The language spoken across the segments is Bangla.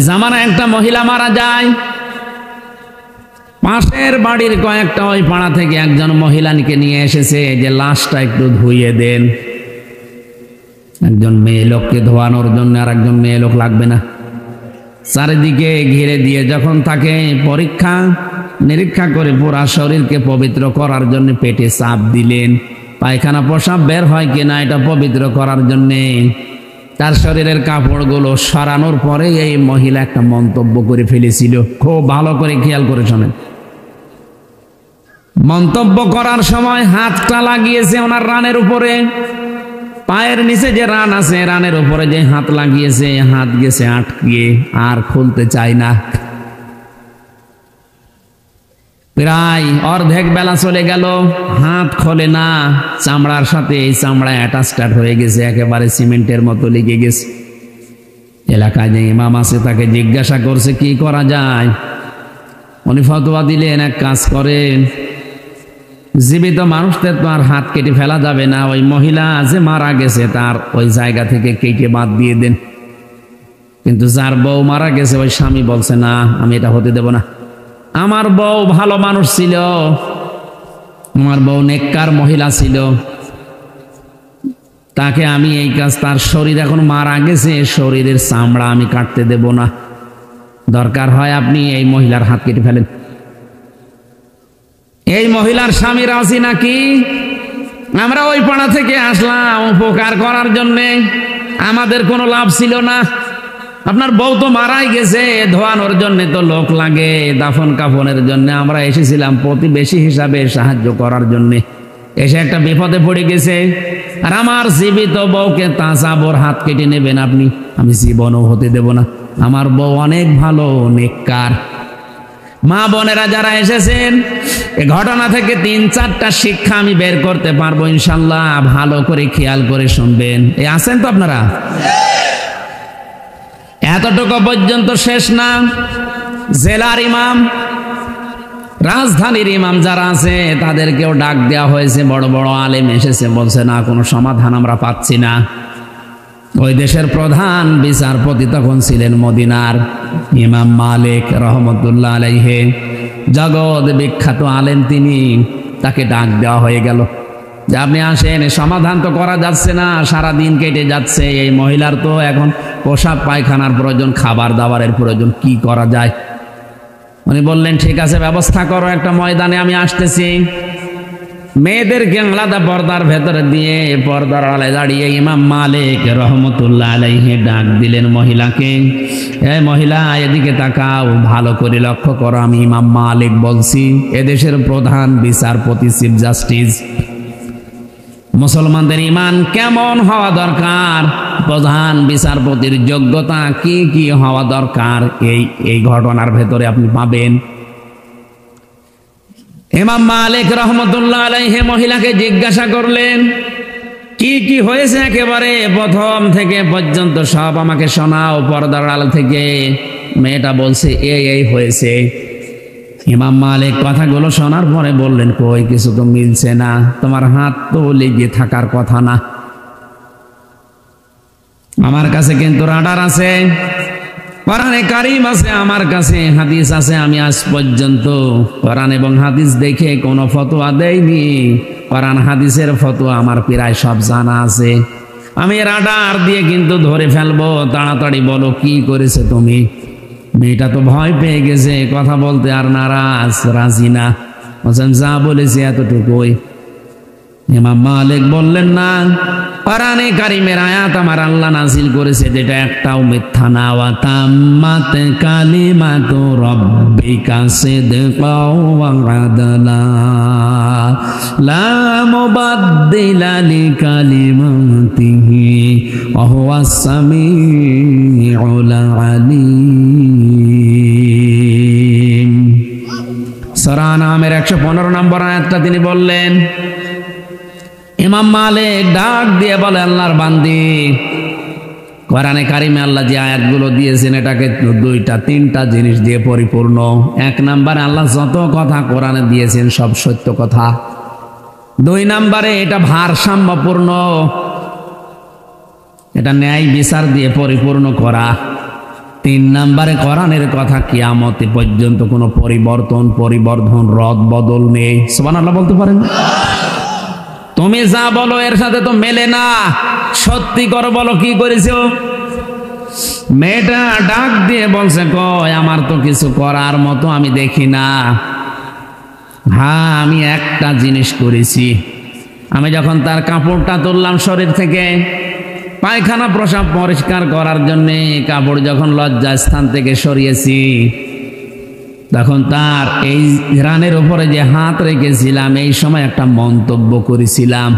জামানা একটা মহিলা মারা যায়, পাশের বাড়ির কয়েকটা ওই পাড়া থেকে একজন মহিলাকে নিয়ে এসেছে যে লাশটা একটু ধুইয়ে দেন। একজন মেয়ে লোককে ধোয়ানোর জন্য আর একজন মেয়ে লোক লাগবে না। চারিদিকে ঘিরে দিয়ে যখন তাকে পরীক্ষা নিরীক্ষা করে পুরা শরীরকে পবিত্র করার জন্য পেটে চাপ দিলেন, পায়খানা প্রসাব বের হয় কিনা এটা পবিত্র করার জন্যে তার শরীরের কাপড়গুলো সরানোর পরে এই মহিলা একটা মন্তব্য করে ফেলেছিল। খুব ভালো করে খেয়াল করে শোনেন। মন্তব্য করার সময় হাতটা লাগিয়েছে ওনার রানের উপরে, পায়ের নিচে যে রান আছে রানের উপরে যে হাত লাগিয়েছে, হাত গেছে আটকে, আর খুলতে চায় না। প্রায় অর্ধেক বেলা চলে গেল, হাত খোলে না, চামড়ার সাথে এই চামড়া অ্যাটাচড হয়ে গেছে, একেবারে সিমেন্টের মতো লেগে গেছে। এলাকায় যে ইমাম আছে তাকে জিজ্ঞাসা করছে কি করা যায়। উনি ফতোয়া দিলেন, এক কাজ করেন, জীবিত মানুষদের তো আর হাত কেটে ফেলা যাবে না, ওই মহিলা যে মারা গেছে তার ওই জায়গা থেকে কেটে বাদ দিয়ে দেন। কিন্তু যার বউ মারা গেছে ওই স্বামী বলছে না, আমি এটা হতে দেব না। আমার বউ ভালো মানুষ ছিল, আমার বউ নেককার মহিলা ছিল, তাকে আমি এই কাজ, তার শরীর এখন মারা গেছে, শরীরের চামড়া আমি কাটতে দেব না, দরকার হয় আপনি এই মহিলার হাত কেটে ফেলেন। এই মহিলার স্বামী রাজি নাকি? আমরা ওই পাড়া থেকে আসলাম উপকার করার জন্যে, আমাদের কোনো লাভ ছিল না। আপনার বউ তো মারাই গেছে, ধোয়ানোর জন্য তো লোক লাগে, দাফন কাফনের জন্য আমরা এসেছিলাম প্রতিবেশী হিসাবে সাহায্য করার জন্য। এসে একটা বিপদে পড়ে গেছে, আর আমার জীবিত বউকে তাজাবর হাত কেটে নেবেন আপনি? আমি জীবনও হতে দেব না। আমার বউ অনেক ভালো, নেককার। মা বোনেরা যারা এসেছেন, এই ঘটনা থেকে ৩-৪টা শিক্ষা আমি বের করতে পারবো ইনশাল্লাহ, ভালো করে খেয়াল করে শুনবেন। এই আছেন তো আপনারা? এতটুকু পর্যন্ত শেষ না। জেলার ইমাম, রাজধানীর ইমাম যারা আছে তাদেরকেও ডাক দেওয়া হয়েছে, বড় বড় আলেম এসেছে, বলছে না কোনো সমাধান আমরা পাচ্ছি না। ওই দেশের প্রধান বিচারপতি তখন ছিলেন মদিনার ইমাম মালিক রহমতুল্লাহ আলাইহি, জগৎ বিখ্যাত আলেম তিনি। তাকে ডাক দেওয়া হয়ে গেল যে আপনি আসেন, সমাধান তো করা যাচ্ছে না, সারা দিন কেটে যাচ্ছে, এই মহিলার তো এখন পোশাক পায়খানার প্রয়োজন, খাবার দাবারের প্রয়োজন, কি করা যায়? উনি বললেন ঠিক আছে ব্যবস্থা করো, একটা ময়দানে আমি আসতেছি। মেয়েদেরকে আলাদা পর্দার ভেতরে দিয়ে পর্দার আড়ালে দাঁড়িয়ে ইমাম মালিক রহমতুল্লাহ আলাইহি ডাক দিলেন মহিলাকে, এই মহিলা এদিকে তাকাও, ভালো করে লক্ষ্য করো, আমি ইমাম মালিক বলছি, এদেশের প্রধান বিচারপতি, চিফ জাস্টিস। মুসলমানদের ঈমান কেমন হওয়া দরকার, প্রধান বিচারপতির যোগ্যতা কি কি হওয়া দরকার, এই ঘটনার ভেতরে আপনি পাবেন। ইমাম মালিক রহমতুল্লাহ আলাইহি মহিলাকে জিজ্ঞাসা করলেন কি কি হয়েছে, একেবারে প্রথম থেকে পর্যন্ত সব আমাকে শোনাও পর্দার আড়াল থেকে। মেয়েটা বলছে এই হয়েছে। ইমাম মালিক কথাগুলো শোনার পরে বললেন কই কিছু তো মিলছে না, তোমার হাত তো লেগে থাকার কথা না। আমার কাছে কিন্তু রাডার আছে, কোরআনে কারীম আছে, আমার কাছে হাদিস আছে। আমি আজ পর্যন্ত কোরআন এবং হাদিস দেখে কোনো ফতোয়া দেইনি, কোরআন হাদিসের ফতোয়া আমার প্রায় সব জানা আছে। আমি রাডার দিয়ে কিন্তু ধরে ফেলবো, তাড়াতাড়ি বলো কি করেছে তুমি। মেয়েটা তো ভয় পেয়ে গেছে, কথা বলতে আর নারাজ, রাজি না, বলছেন যা বলেছি এতটুকুই। ইমাম মালিক বললেন না, কোরআনে কারীমের আয়াত আমার আল্লাহ নাযিল করেছে যেটা একটাও মিথ্যা না। ওয়া তাম্মাত কালিমাতু রাব্বিকা সিদকাও ওয়া আদলা লা মুবাদদিলা লিকালিমাতিহি ওয়া হুয়াস সামিউল আলীম। সূরা নামের 115 নম্বর আয়াতটা তিনি বললেন। ইমাম মালিক ডাক দিয়ে বলে আল্লাহর বান্দি, কোরআনে কারিমে আল্লাহ যে আয়াতগুলো দিয়েছেন এটাকে 2-3টা জিনিস দিয়ে পরিপূর্ণ। 1 নম্বরে আল্লাহ যত কথা কোরআনে দিয়েছেন সব সত্য কথা। 2 নম্বরে এটা ভারসাম্যপূর্ণ, এটা ন্যায় বিচার দিয়ে পরিপূর্ণ করা। তিন নম্বরে কোরআনের কথা, কিয়ামত পর্যন্ত কোনো পরিবর্ধন রদ বদল নেই। সুবহানাল্লাহ বলতে পারেন? তুমি যা বলো এর সাথে তো মেলে না। সত্যি করে বলো, কি করেছো? মেয়েটা ডাক দিয়ে বলছে, কই আমার তো কিছু করার মতো আমি দেখি না। হ্যাঁ, আমি একটা জিনিস করেছি। আমি যখন তার কাপড়টা তুললাম শরীর থেকে, পায়খানা প্রসাব পরিষ্কার করার জন্য কাপড় যখন লজ্জা স্থান থেকে সরিয়েছি, তখন তার এই রানের উপরে যে হাত রেখেছিলাম, এই সময় একটা মন্তব্য করেছিলাম।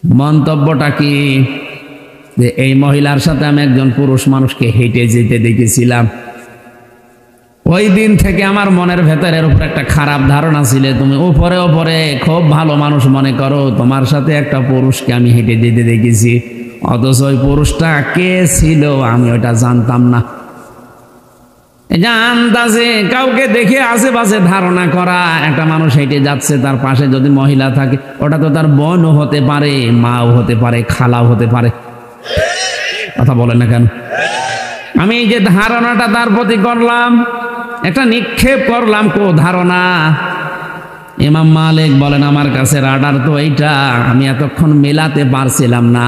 মন্তব্যটা কি? যে এই মহিলার সাথে আমি একজন পুরুষ মানুষকে হেঁটে যেতে দেখেছিলাম। ওই দিন থেকে আমার মনের ভেতরের উপর একটা খারাপ ধারণা ছিল। তুমি উপরে উপরে খুব ভালো মানুষ মনে করো, তোমার সাথে একটা পুরুষকে আমি হেঁটে যেতে দেখেছি, অথচ ওই পুরুষটা কে ছিল আমি ওটা জানতাম না। আন্দাজে কাউকে দেখে আশেপাশে ধারণা করা, একটা মানুষ হেঁটে যাচ্ছে, তার পাশে যদি মহিলা থাকে, ওটা তো তার বোনও হতে পারে, মাও হতে পারে, খালাও হতে পারে। কথা বলেন না কেন? আমি এই যে ধারণাটা তার প্রতি করলাম, একটা নিক্ষেপ করলাম ধারণা। ইমাম মালিক বলেন, আমার কাছে রাডার তো এইটা, আমি এতক্ষণ মেলাতে পারছিলাম না।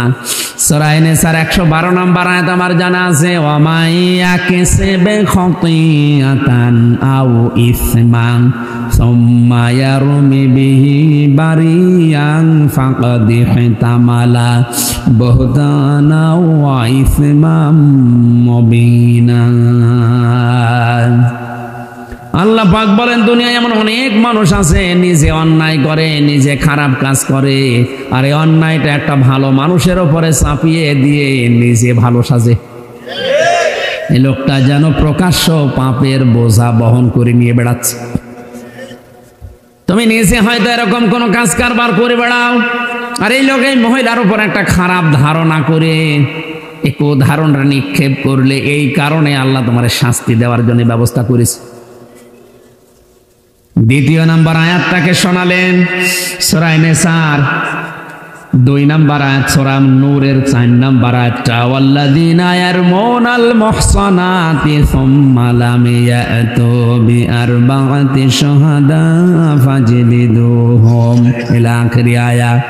সূরা নিসার 112 নম্বর আয়াত আমার জানা আছে, ওয়ামাইয়া কাসিবা খাতিয়াতান আও ইসমান সুম্মা ইয়ারমি বিহি বারিয়ান ফাকাদ ইহতামালা বুহতানা ওয়া ইসমান মুবিনা। আল্লাহ পাক বলেন, দুনিয়ায় এমন অনেক মানুষ আছে নিজে অন্যায় করে, নিজে খারাপ কাজ করে, আর এই অন্যায়টা একটা ভালো মানুষের উপরে চাপিয়ে দিয়ে নিজে ভালো সাজে। এই লোকটা যেন প্রকাশ্য পাপের বোঝা বহন করে নিয়ে বেড়াচ্ছে। তুমি নিজে হয়তো এরকম কোন কাজ কারবার করে বেড়াও, আর এই লোক এই মহিলার উপর একটা খারাপ ধারণা করে এক ধারণা নিক্ষেপ করলে, এই কারণে আল্লাহ তোমার শাস্তি দেওয়ার জন্য ব্যবস্থা করেছে। দ্বিতীয় নাম্বার আয়াতটাকে শোনালেন সূরা নিসার 2 নাম্বার আয়াত, সূরা নূরের 4 নাম্বার আয়াতটা, ওয়াল্লাযীনা ইয়ারমুনাল মুহসানাতি সুম্মা লাম ইয়াতু বিআরবা'তি শুহাদা ফাজলিদুহুম ইলা আখিরি আয়াত।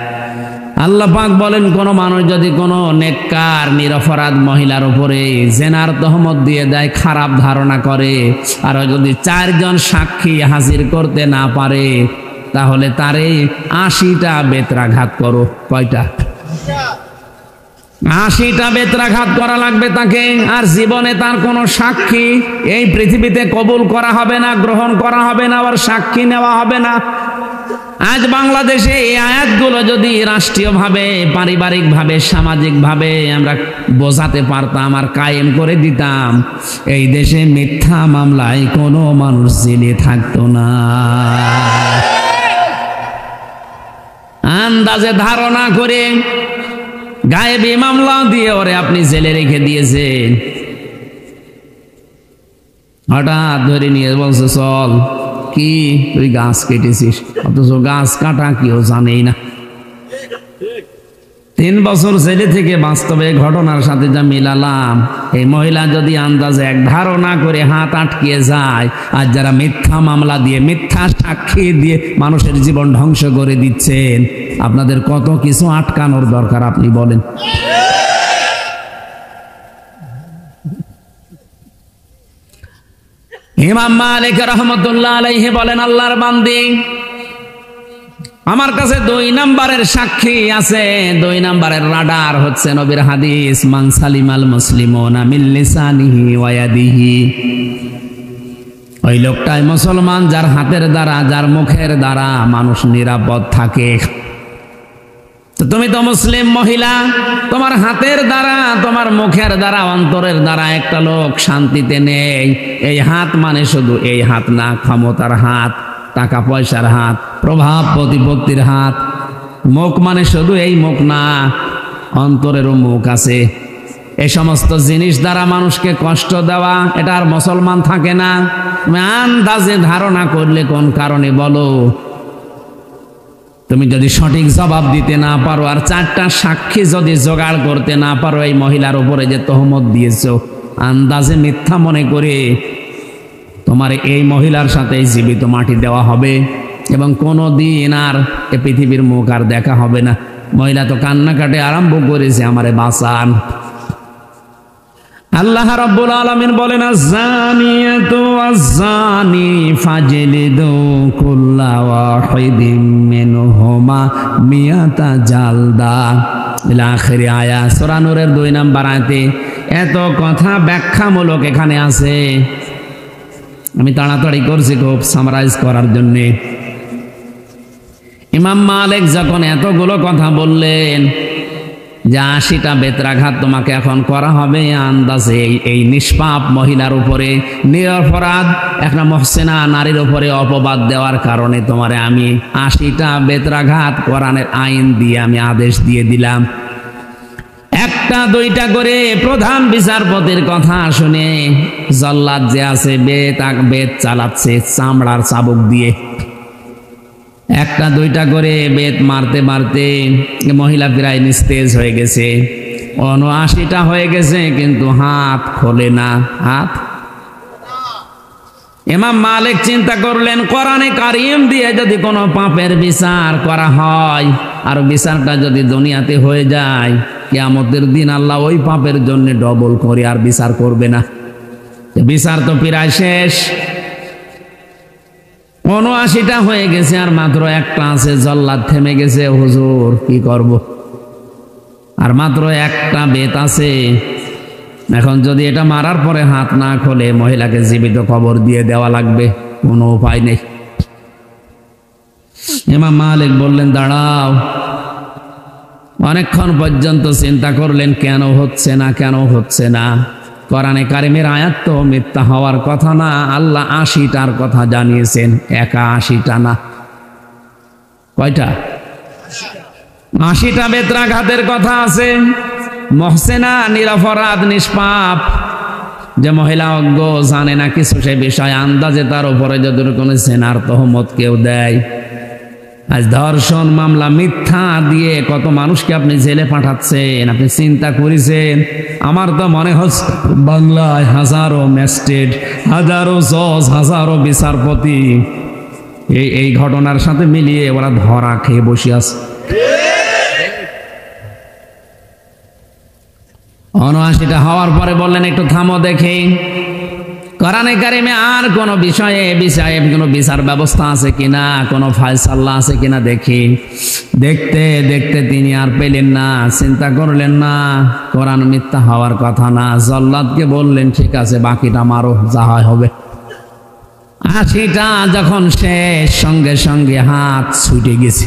আল্লাহ পাক বলেন, কোন মানুষ যদি কোন নেককার নিরপরাধ মহিলার উপরে জেনার তহমত দিয়ে দেয়, খারাপ ধারণা করে, আর যদি 4 জন সাক্ষী হাজির করতে না পারে, তাহলে তারে 80টা বেত্রাঘাত করো। কয়টা? 80টা বেত্রাঘাত করা লাগবে তাকে। আর জীবনে তার কোনো সাক্ষী এই পৃথিবীতে কবুল করা হবে না, গ্রহণ করা হবে না, আবার সাক্ষী নেওয়া হবে না। আজ বাংলাদেশে এই আয়াতগুলো যদি রাষ্ট্রীয়ভাবে, পারিবারিকভাবে, সামাজিকভাবে আমরা বোঝাতে পারতাম আর কায়েম করে দিতাম, এই দেশে মিথ্যা মামলায় কোনো মানুষ জেলে থাকতো না। আন্দাজে ধারণা করে গায়েবী মামলা দিয়ে ওরে আপনি জেলে রেখে দিয়েছেন। হঠাৎ ধরে নিয়ে বলছে, চল, কি তুই গাছ কেটেছিস, অথচ গাছ কাটা কেউ জানেই না। 3 বছর জেলে থেকে বাস্তবে ঘটনার সাথে যা মিলালাম, এই মহিলা যদি আন্দাজে এক ধারণা করে হাত আটকিয়ে যায়, আর যারা মিথ্যা মামলা দিয়ে, মিথ্যা সাক্ষী দিয়ে মানুষের জীবন ধ্বংস করে দিচ্ছেন, আপনাদের কত কিছু আটকানোর দরকার আপনি বলেন। ইমাম মালিক রাহমাতুল্লাহ আলাইহি বলেন, আল্লাহর বান্দী, আমার কাছে 2 নাম্বারের সাক্ষী আছে। 2 নাম্বারের রাডার হচ্ছে নবীর হাদিস, মান সালিমাল মুসলিমুনা মিন লিসানিহি ওয়া ইয়াদিহি। ওই লোকটাই মুসলমান যার হাতের দ্বারা, যার মুখের দ্বারা মানুষ নিরাপদ থাকে। তো তুমি তো মুসলিম মহিলা, তোমার হাতের দ্বারা, তোমার মুখের দ্বারা, অন্তরের দ্বারা একটা লোক শান্তিতে নেই। এই হাত মানে শুধু এই হাত না, ক্ষমতার হাত, টাকা পয়সার হাত, প্রভাব প্রতিপত্তির হাত। মুখ মানে শুধু এই মুখ না, অন্তরেরও মুখ আছে। এই সমস্ত জিনিস দ্বারা মানুষকে কষ্ট দেওয়া, এটা আর মুসলমান থাকে না। তুমি আন্দাজে ধারণা করলে কোন কারণে বলো? তুমি যদি সঠিক জবাব দিতে না পারো, আর 4টা সাক্ষী যদি জোগাড় করতে না পারো, এই মহিলার উপরে যে তহমত দিয়েছো, আন্দাজে মিথ্যা মনে করে তোমার এই মহিলার সাথে জীবিত মাটি দেওয়া হবে এবং কোনো দিন আর এ পৃথিবীর মুখ আর দেখা হবে না। মহিলা তো কান্নাকাটি আরম্ভ করেছে, আমারে বাঁচান। আল্লাহ রাব্বুল আলামিন বলেন, আয-যানিয়াতু ওয়াজ-যানি ফাজলিদু কুল্লা ওয়াহিদিম মিনহুমা মিয়াতা জালদা ইলা আখিরি আয়াত। সূরা নূরের 2 নম্বর আয়াতে এত কথা ব্যাখ্যামূলক এখানে আছে। আমি তাড়াতাড়ি করছি খুব সামারাইজ করার জন্য। ইমাম মালিক যখন এতগুলো কথা বললেন যে 80টা বেত্রাঘাত তোমাকে এখন করা হবে আন্দাজে এই নিষ্পাপ মহিলার উপরে, নিরপরাধ একটা মুহসিনা নারীর উপরে অপবাদ দেওয়ার কারণে তোমারে আমি 80টা বেত্রাঘাত কোরআনের আইন দিয়ে আমি আদেশ দিয়ে দিলাম। একটা দুইটা করে প্রধান বিচারপতির কথা শুনে জল্লাদ যে আছে বেত চালাচ্ছে চামড়ার চাবুক দিয়ে। একটা দুইটা করে বেত মারতে মারতে মহিলা প্রায় নিস্তেজ হয়ে গেছে, 79টা হয়ে গেছে, কিন্তু হাত খোলে না। হাত ইমাম মালিক চিন্তা করলেন, কোরআনে কারিম দিয়ে যদি কোনো পাপের বিচার করা হয় আর বিচারটা যদি দুনিয়াতে হয়ে যায়, কিয়ামতের দিন আল্লাহ ওই পাপের জন্য ডবল করে আর বিচার করবে না। বিচার তো প্রায় শেষ, 79টা হয়ে গেছে আর মাত্র একটা আছে। জল্লাদ থেমে গেছে, হুজুর কি করব, আর মাত্র একটা বেত আছে। এখন যদি এটা মারার পরে হাত না খোলে মহিলাকে জীবিত কবর দিয়ে দেওয়া লাগবে, কোনো উপায় নেই। ইমাম মালিক বললেন, দাঁড়াও। অনেকক্ষণ পর্যন্ত চিন্তা করলেন, কেন হচ্ছে না, কেন হচ্ছে না। কোরআনে কারিমের আয়াত তো মিথ্যা হওয়ার কথা না। আল্লাহ 80টার কথা জানিয়েছেন, একা 80টা না। কয়টা? 80টা বেত্রাঘাতের কথা আছে। মুহসিনা নিরপরাধ নিষ্পাপ, যে মহিলা অজ্ঞ, জানে না কিছু সে বিষয়, আন্দাজে তার উপরে যদি কোনো সেনার তহমত কেউ দেয়, আজ ধর্ষণ মামলা মিথ্যা দিয়ে কত মানুষকে আপনি জেলে পাঠাচ্ছেন, আপনি চিন্তা করেছেন? আমার তো মনে হচ্ছে বাংলায় হাজারো ম্যাজিস্ট্রেট, হাজারো জজ, হাজারো বিচারপতি এই ঘটনার সাথে মিলিয়ে ওরা ধরা খেয়ে বসে আছে। 79টা হওয়ার পরে বললেন, একটু থামো দেখি কোরআনে কারিমে আর কোন বিষয়ে কোনো বিচার ব্যবস্থা আছে কিনা, কোনো ফায়সালা আছে কিনা দেখি। দেখতে দেখতে তিনি আর পেলেন না, চিন্তা করলেন না কোরআন মিথ্যা হওয়ার কথা না। জল্লাদকে বললেন, ঠিক আছে বাকিটা মারো, যা হয় হবে। 80টা যখন শেষ, সঙ্গে সঙ্গে হাত ছুটে গেছে।